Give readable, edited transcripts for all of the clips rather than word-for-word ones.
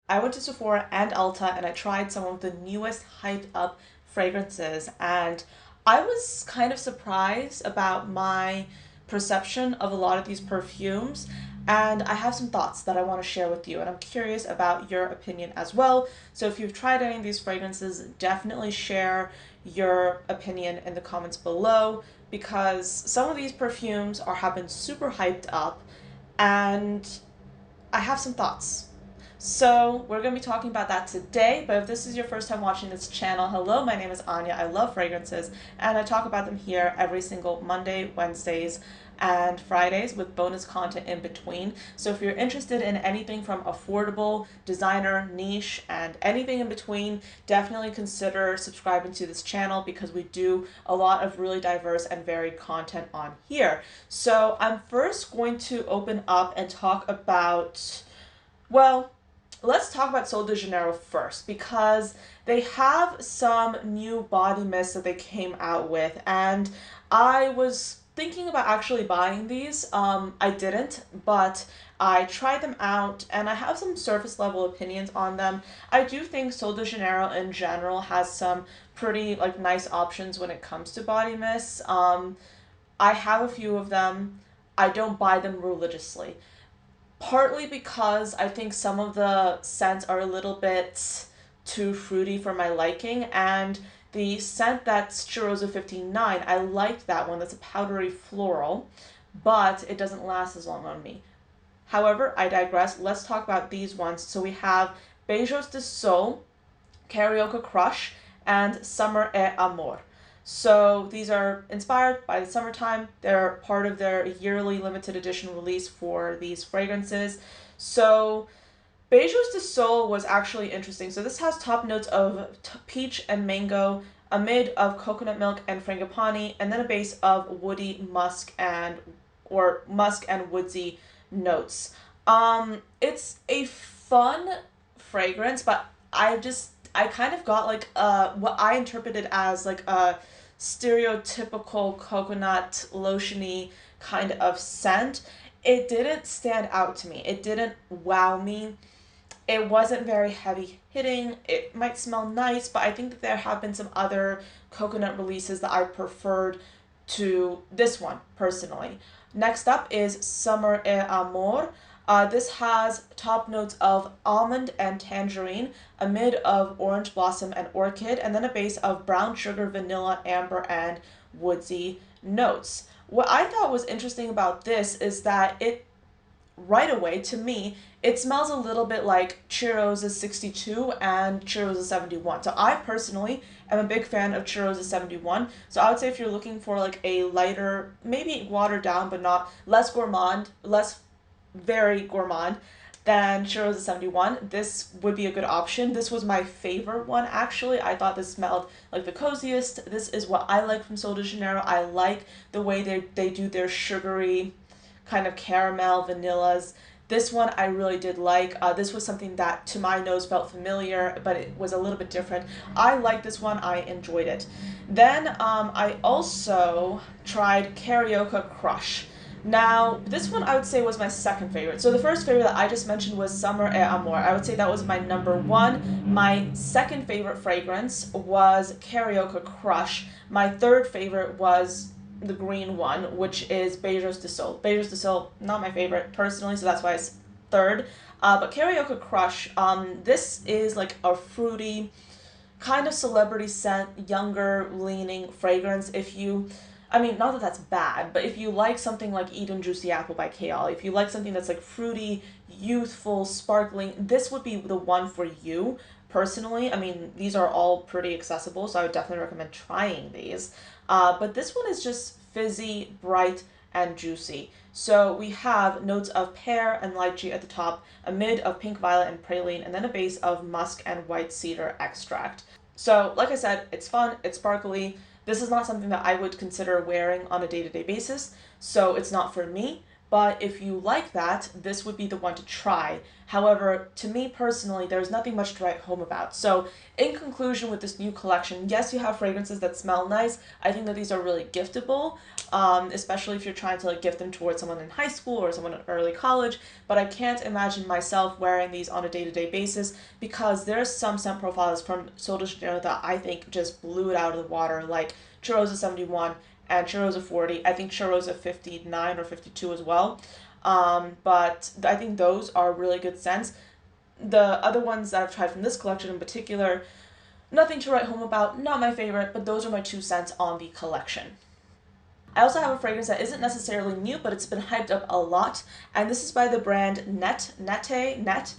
I went to Sephora and Ulta and I tried some of the newest hyped up fragrances, and I was kind of surprised about my perception of a lot of these perfumes. And I have some thoughts that I want to share with you, and I'm curious about your opinion as well. So, if you've tried any of these fragrances, definitely share your opinion in the comments below because some of these perfumes are have been super hyped up, and I have some thoughts. So, we're going to be talking about that today. But if this is your first time watching this channel, hello, my name is Anya. I love fragrances and I talk about them here every single Monday, Wednesdays, and Fridays with bonus content in between. So, if you're interested in anything from affordable, designer, niche, and anything in between, definitely consider subscribing to this channel because we do a lot of really diverse and varied content on here. So, I'm first going to open up and talk about, well, let's talk about Sol de Janeiro first because they have some new body mists that they came out with, and I was thinking about actually buying these. I didn't, but I tried them out and I have some surface level opinions on them. I do think Sol de Janeiro in general has some pretty like nice options when it comes to body mists. I have a few of them. I don't buy them religiously, partly because I think some of the scents are a little bit too fruity for my liking, and the scent that's Cheirosa 59, I liked that one. That's a powdery floral, but it doesn't last as long on me. However, I digress. Let's talk about these ones. So we have Beijos de Sol, Carioca Crush, and Summer et Amor. So these are inspired by the summertime. They're part of their yearly limited edition release for these fragrances. So Beijos de Sol was actually interesting. So this has top notes of peach and mango, a mid of coconut milk and frangipani, and then a base of woody musk and woodsy notes. It's a fun fragrance, but I kind of got like what I interpreted as like a stereotypical coconut lotiony kind of scent. It didn't stand out to me. It didn't wow me. It wasn't very heavy hitting. It might smell nice, but I think that there have been some other coconut releases that I preferred to this one personally. Next up is Summer et Amor. This has top notes of almond and tangerine, a mid of orange blossom and orchid, and then a base of brown sugar, vanilla, amber, and woodsy notes. What I thought was interesting about this is that it right away, to me, it smells a little bit like Cheirosa 62 and Cheirosa 71. So I personally am a big fan of Cheirosa 71. So I would say if you're looking for like a lighter, maybe watered down, but not less gourmand, less very gourmand than Cheirosa 71, this would be a good option. This was my favorite one actually. I thought this smelled like the coziest. This is what I like from Sol de Janeiro. I like the way they do their sugary kind of caramel vanillas. This one I really did like. This was something that to my nose felt familiar, but it was a little bit different. I liked this one. I enjoyed it. Then I also tried Carioca Crush. Now, this one I would say was my second favorite. So the first favorite that I just mentioned was Summer et Amor. I would say that was my number one. My second favorite fragrance was Carioca Crush. My third favorite was the green one, which is Beijos de Sol. Beijos de Sol, not my favorite personally, so that's why it's third. But Carioca Crush, this is like a fruity, kind of celebrity scent, younger leaning fragrance. I mean, not that that's bad, but if you like something like Eden Juicy Apple by Kayal, if you like something that's like fruity, youthful, sparkling, this would be the one for you. Personally, I mean, these are all pretty accessible, so I would definitely recommend trying these. But this one is just fizzy, bright, and juicy. So we have notes of pear and lychee at the top, a mid of pink violet and praline, and then a base of musk and white cedar extract. So, like I said, it's fun, it's sparkly. This is not something that I would consider wearing on a day-to-day basis, so it's not for me. But if you like that, this would be the one to try. However, to me personally, there's nothing much to write home about. So, in conclusion, with this new collection, yes, you have fragrances that smell nice. I think that these are really giftable, especially if you're trying to like gift them towards someone in high school or someone in early college. But I can't imagine myself wearing these on a day-to-day basis because there's some scent profiles from Sol de Janeiro that I think just blew it out of the water, like Cheirosa 71 and Cheirosa 40. I think Cheirosa 59 or 52 as well. But I think those are really good scents. The other ones that I've tried from this collection in particular, nothing to write home about, not my favorite, but those are my 2 cents on the collection. I also have a fragrance that isn't necessarily new, but it's been hyped up a lot, and this is by the brand Nette.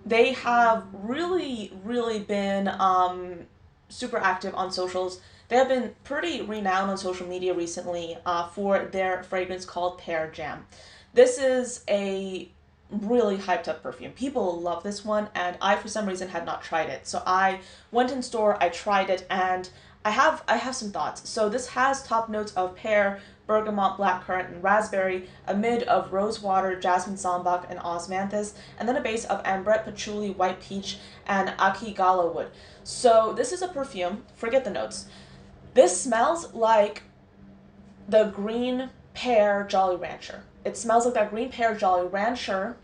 They have really been super active on socials. They have been pretty renowned on social media recently for their fragrance called Pear Jam. This is a really hyped up perfume. People love this one, and I for some reason had not tried it. So I went in store, I tried it, and I have some thoughts. So this has top notes of pear, bergamot, blackcurrant, and raspberry, a mid of rosewater, jasmine sambac, and osmanthus, and then a base of ambrette, patchouli, white peach, and akigala wood. So this is a perfume. Forget the notes. This smells like the green pear Jolly Rancher. It smells like that green pear Jolly Rancher.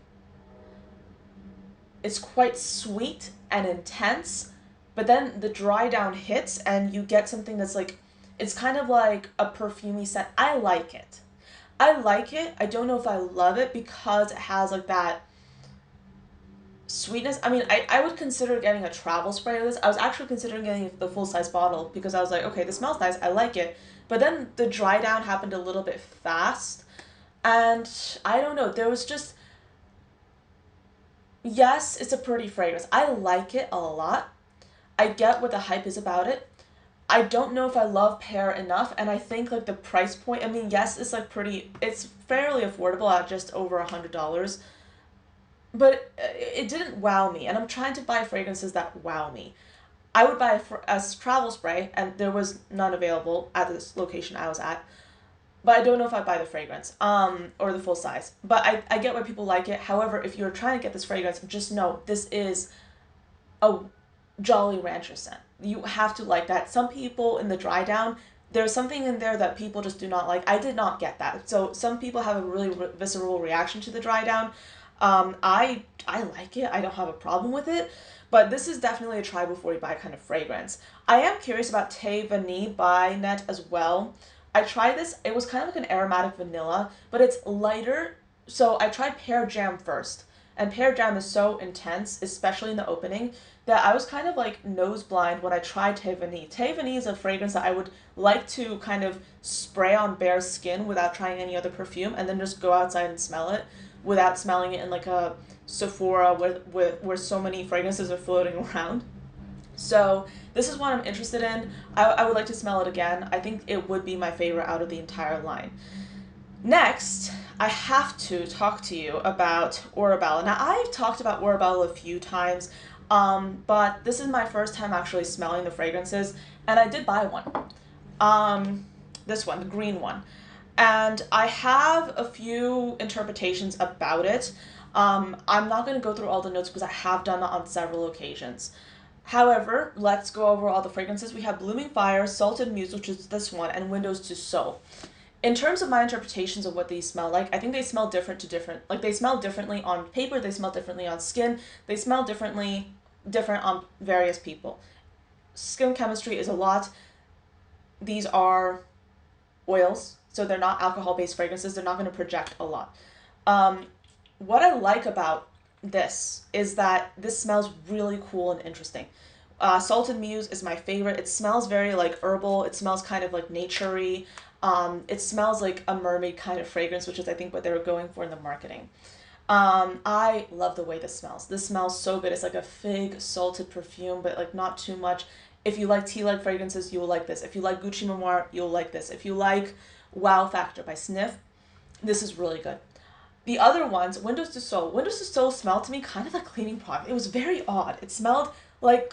It's quite sweet and intense, but then the dry down hits and you get something that's like, it's kind of like a perfumey scent. I like it. I don't know if I love it because it has like that sweetness. I mean, I would consider getting a travel spray of this. I was actually considering getting the full size bottle because I was like, okay, this smells nice. I like it. But then the dry down happened a little bit fast. And I don't know. There was just, yes, it's a pretty fragrance. I like it a lot. I get what the hype is about it. I don't know if I love pear enough, and I think like the price point, I mean, yes, it's like it's fairly affordable at just over $100, but it didn't wow me, and I'm trying to buy fragrances that wow me. I would buy a travel spray, and there was none available at this location I was at, but I don't know if I'd buy the fragrance, or the full size. But I get why people like it. However, if you're trying to get this fragrance, just know this is a Jolly Rancher scent. You have to like that. Some people in the dry down, there's something in there that people just do not like. I did not get that. So some people have a really visceral reaction to the dry down. I like it. I don't have a problem with it. But this is definitely a try before you buy kind of fragrance. I am curious about Thé Vanille by Nette as well. I tried this. It was kind of like an aromatic vanilla, but it's lighter. So I tried Pear Jam first. And Pear Jam is so intense, especially in the opening, that I was kind of like nose blind when I tried Thé Vanille. Thé Vanille is a fragrance that I would like to kind of spray on bare skin without trying any other perfume and then just go outside and smell it without smelling it in like a Sephora where so many fragrances are floating around. So this is what I'm interested in. I would like to smell it again. I think it would be my favorite out of the entire line. Next, I have to talk to you about Orebella. Now, I've talked about Orebella a few times, but this is my first time actually smelling the fragrances, and I did buy one. This one, the green one. And I have a few interpretations about it. I'm not going to go through all the notes because I have done that on several occasions. However, let's go over all the fragrances. We have Blooming Fire, Salted Muse, which is this one, and Windows to Soul. In terms of my interpretations of what these smell like, I think they smell like they smell differently on paper, they smell differently on skin, they smell different on various people. Skin chemistry is a lot. These are oils, so they're not alcohol-based fragrances, they're not going to project a lot. What I like about this is that this smells really cool and interesting. Salted Muse is my favorite. It smells very like herbal, it smells kind of like naturey. It smells like a mermaid kind of fragrance, which is I think what they were going for in the marketing. I love the way this smells. This smells so good. It's like a fig salted perfume, but like not too much. If you like tea-like fragrances, you will like this. If you like Gucci Memoir, you'll like this. If you like Wow Factor by Sniff, this is really good. The other ones, Windows to Soul. Windows to Soul smelled to me kind of like cleaning product. It was very odd. It smelled like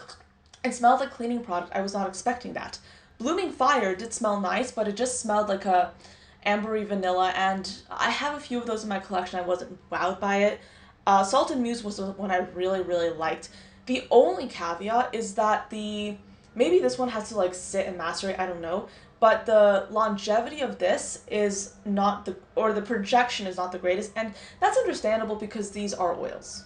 cleaning product. I was not expecting that. Blooming Fire did smell nice, but it just smelled like a Ambery Vanilla, and I have a few of those in my collection. I wasn't wowed by it. Salt and Muse was the one I really, really liked. The only caveat is that maybe this one has to like sit and macerate, I don't know, but the longevity of this is not the projection is not the greatest, and that's understandable because these are oils.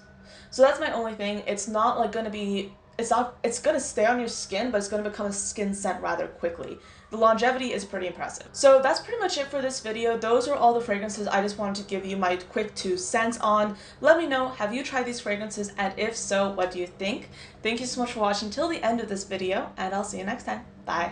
So that's my only thing. It's not like gonna be, it's gonna stay on your skin, but it's gonna become a skin scent rather quickly. The longevity is pretty impressive. So that's pretty much it for this video. Those are all the fragrances I just wanted to give you my quick 2 cents on. Let me know, have you tried these fragrances, and if so, what do you think? Thank you so much for watching till the end of this video, and I'll see you next time. Bye.